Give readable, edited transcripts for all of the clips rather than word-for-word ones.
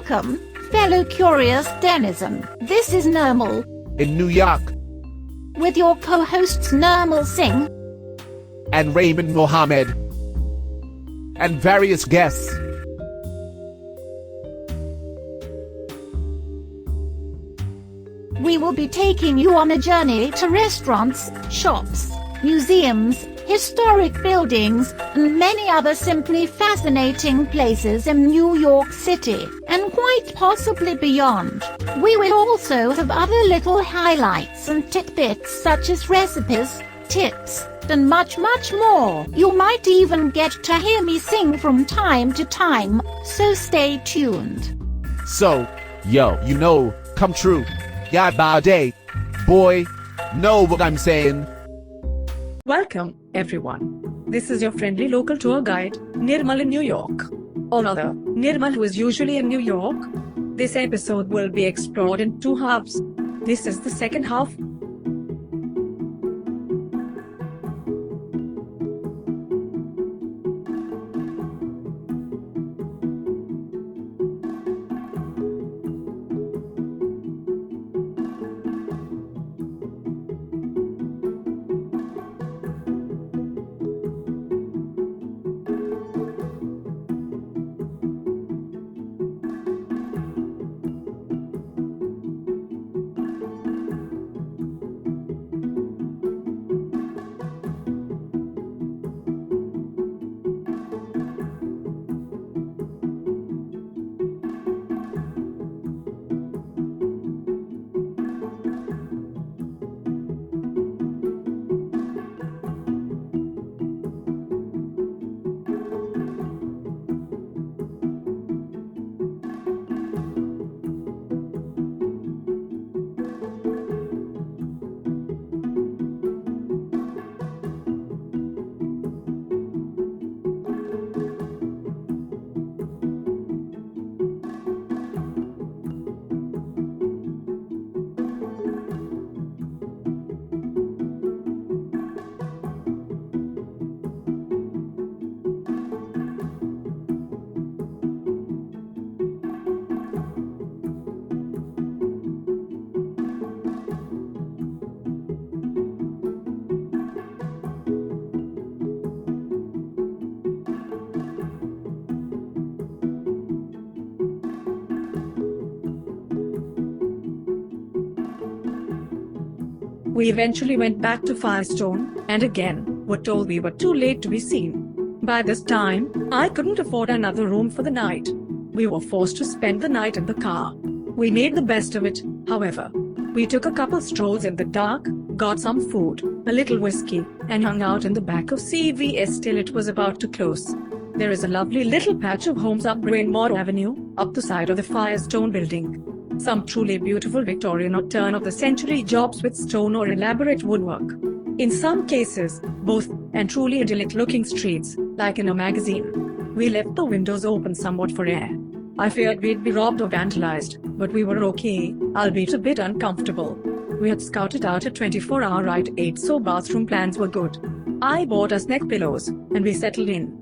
Welcome, fellow curious denizen. This is Nirmal In New York, with your co-hosts Nirmal Singh and Raymond Mohammed, and various guests. We will be taking you on a journey to restaurants, shops, museums, historic buildings, and many other simply fascinating places in New York City, and quite possibly beyond. We will also have other little highlights and tidbits such as recipes, tips, and much more. You might even get to hear me sing from time to time, so stay tuned. So, come true. Yeah, by day. Boy, know what I'm saying. Welcome, everyone. This is your friendly local tour guide, Nirmal in New York. Or rather, Nirmal who is usually in New York. This episode will be explored in two halves. This is the second half. We eventually went back to Firestone, and again, were told we were too late to be seen. By this time, I couldn't afford another room for the night. We were forced to spend the night in the car. We made the best of it, however. We took a couple strolls in the dark, got some food, a little whiskey, and hung out in the back of CVS till it was about to close. There is a lovely little patch of homes up Brynmore Avenue, up the side of the Firestone building. Some truly beautiful Victorian or turn-of-the-century jobs with stone or elaborate woodwork. In some cases, both, and truly idyllic-looking streets, like in a magazine. We left the windows open somewhat for air. I feared we'd be robbed or vandalized, but we were okay, albeit a bit uncomfortable. We had scouted out a 24-hour Rite Aid, so bathroom plans were good. I bought us neck pillows, and we settled in.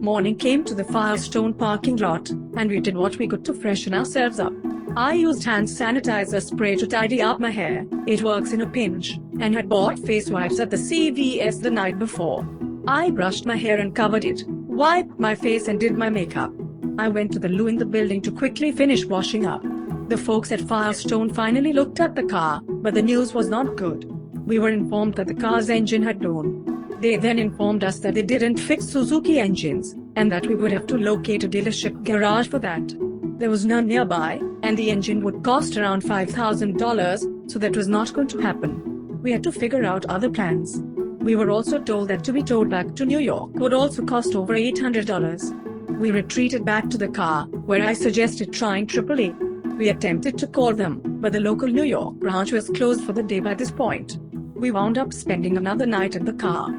Morning came to the Firestone parking lot, and we did what we could to freshen ourselves up. I used hand sanitizer spray to tidy up my hair, it works in a pinch, and had bought face wipes at the CVS the night before. I brushed my hair and covered it, wiped my face and did my makeup. I went to the loo in the building to quickly finish washing up. The folks at Firestone finally looked at the car, but the news was not good. We were informed that the car's engine had blown. They then informed us that they didn't fix Suzuki engines, and that we would have to locate a dealership garage for that. There was none nearby, and the engine would cost around $5,000, so that was not going to happen. We had to figure out other plans. We were also told that to be towed back to New York would also cost over $800. We retreated back to the car, where I suggested trying AAA. We attempted to call them, but the local New York branch was closed for the day by this point. We wound up spending another night at the car.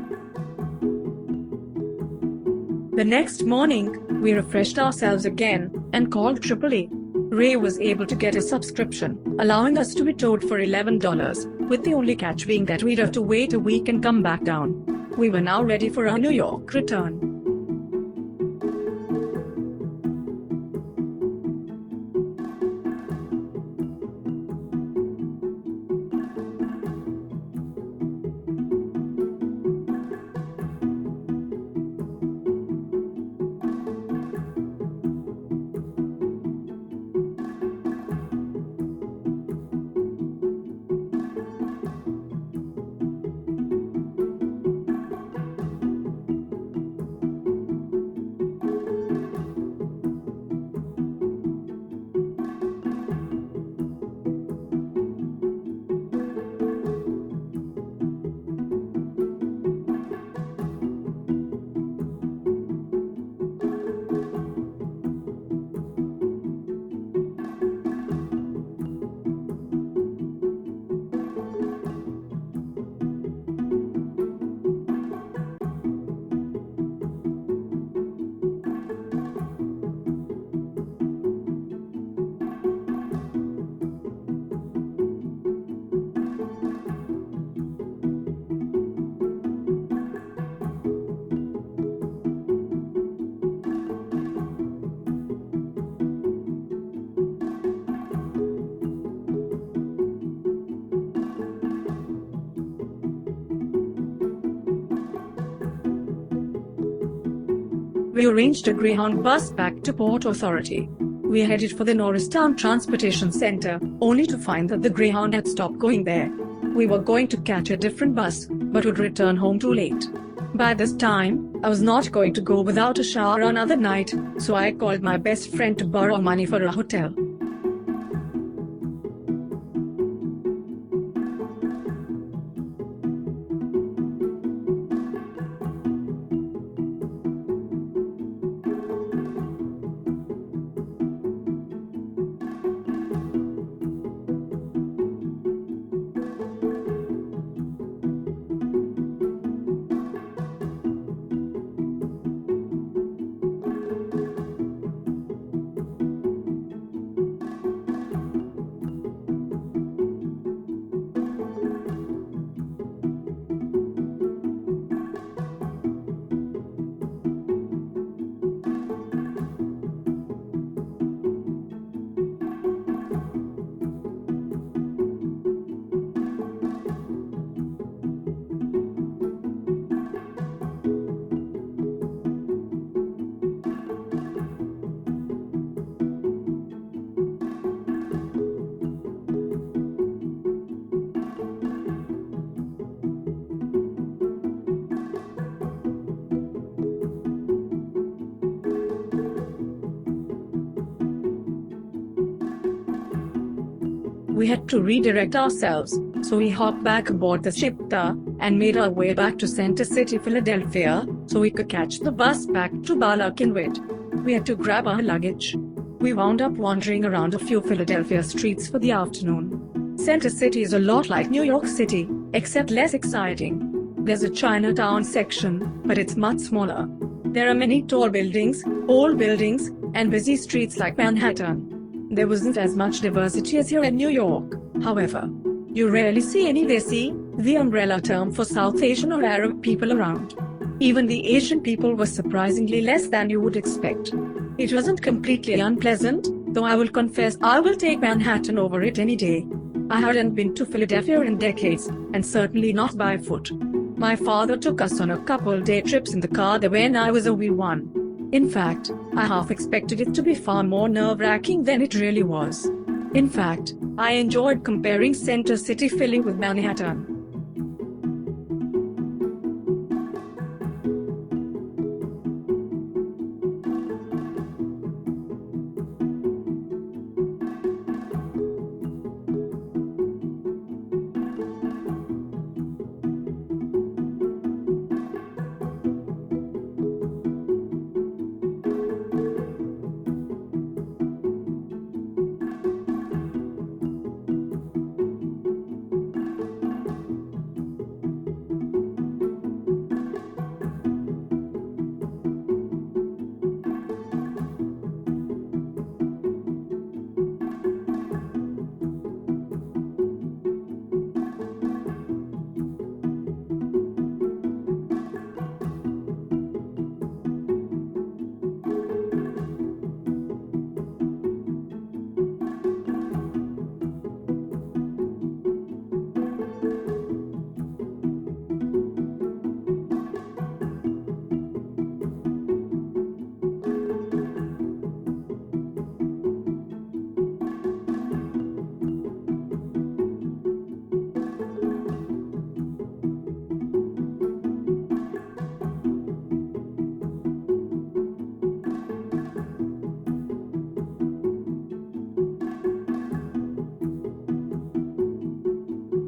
The next morning, we refreshed ourselves again and called AAA. Ray was able to get a subscription, allowing us to be towed for $11, with the only catch being that we'd have to wait a week and come back down. We were now ready for our New York return. We arranged a Greyhound bus back to Port Authority. We headed for the Norristown Transportation Center, only to find that the Greyhound had stopped going there. We were going to catch a different bus, but would return home too late. By this time, I was not going to go without a shower another night, so I called my best friend to borrow money for a hotel. We had to redirect ourselves, so we hopped back aboard the ship and made our way back to Center City, Philadelphia, so we could catch the bus back to Balakinwit. We had to grab our luggage. We wound up wandering around a few Philadelphia streets for the afternoon. Center City is a lot like New York City, except less exciting. There's a Chinatown section, but it's much smaller. There are many tall buildings, old buildings, and busy streets like Manhattan. There wasn't as much diversity as here in New York, however. You rarely see any Desi, the umbrella term for South Asian or Arab people around. Even the Asian people were surprisingly less than you would expect. It wasn't completely unpleasant, though I will confess I will take Manhattan over it any day. I hadn't been to Philadelphia in decades, and certainly not by foot. My father took us on a couple-day trips in the car there when I was a wee one. In fact, I half expected it to be far more nerve-wracking than it really was. In fact, I enjoyed comparing Center City Philly with Manhattan.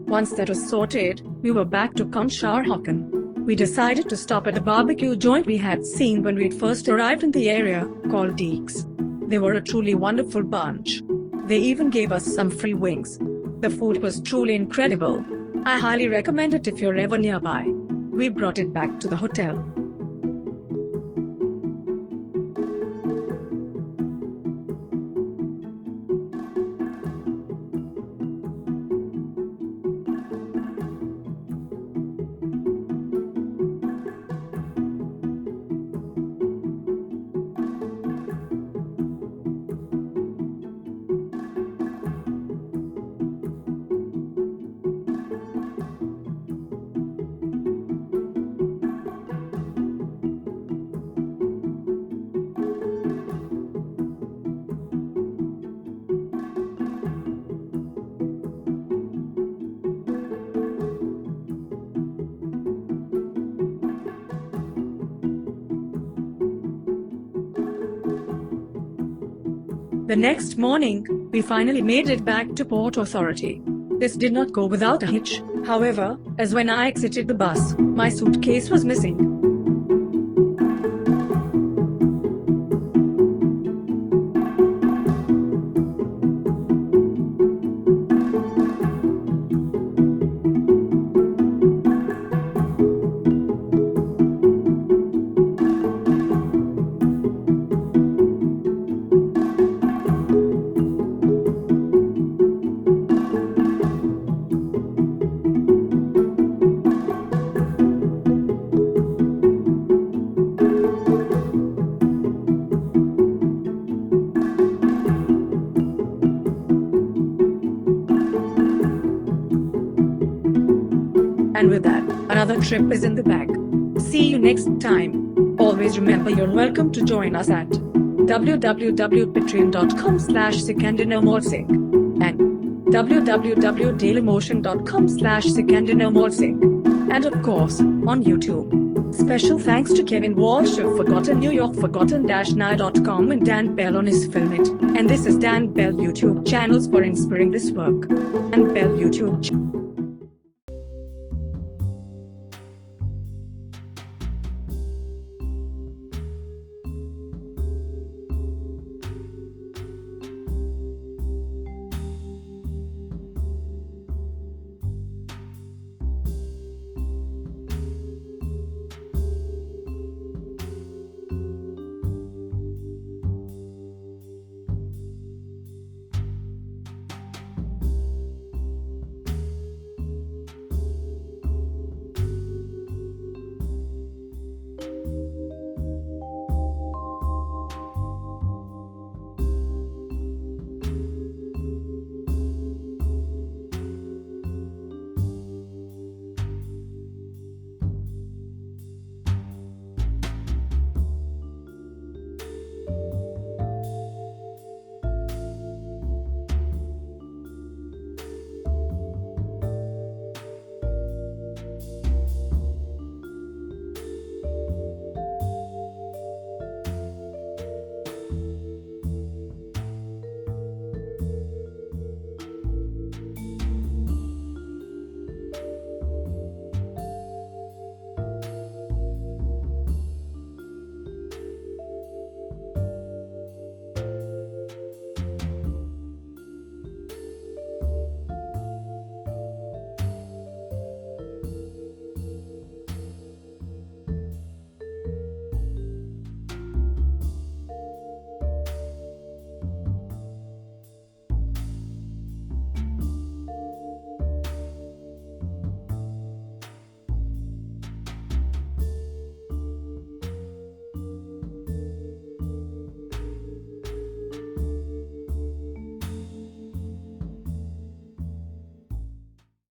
Once that was sorted, we were back to Conshohocken. We decided to stop at a barbecue joint we had seen when we'd first arrived in the area, called Deeks. They were a truly wonderful bunch. They even gave us some free wings. The food was truly incredible. I highly recommend it if you're ever nearby. We brought it back to the hotel. The next morning, we finally made it back to Port Authority. This did not go without a hitch, however, as when I exited the bus, my suitcase was missing. And with that, another trip is in the bag. See you next time. Always remember you're welcome to join us at www.patreon.com/secondinnermallsync and www.dailymotion.com/secondinnermallsync and of course, on YouTube. Special thanks to Kevin Walsh of Forgotten New York, forgotten-now.com and Dan Bell on his Film It. And this is Dan Bell YouTube channels for inspiring this work. And Bell YouTube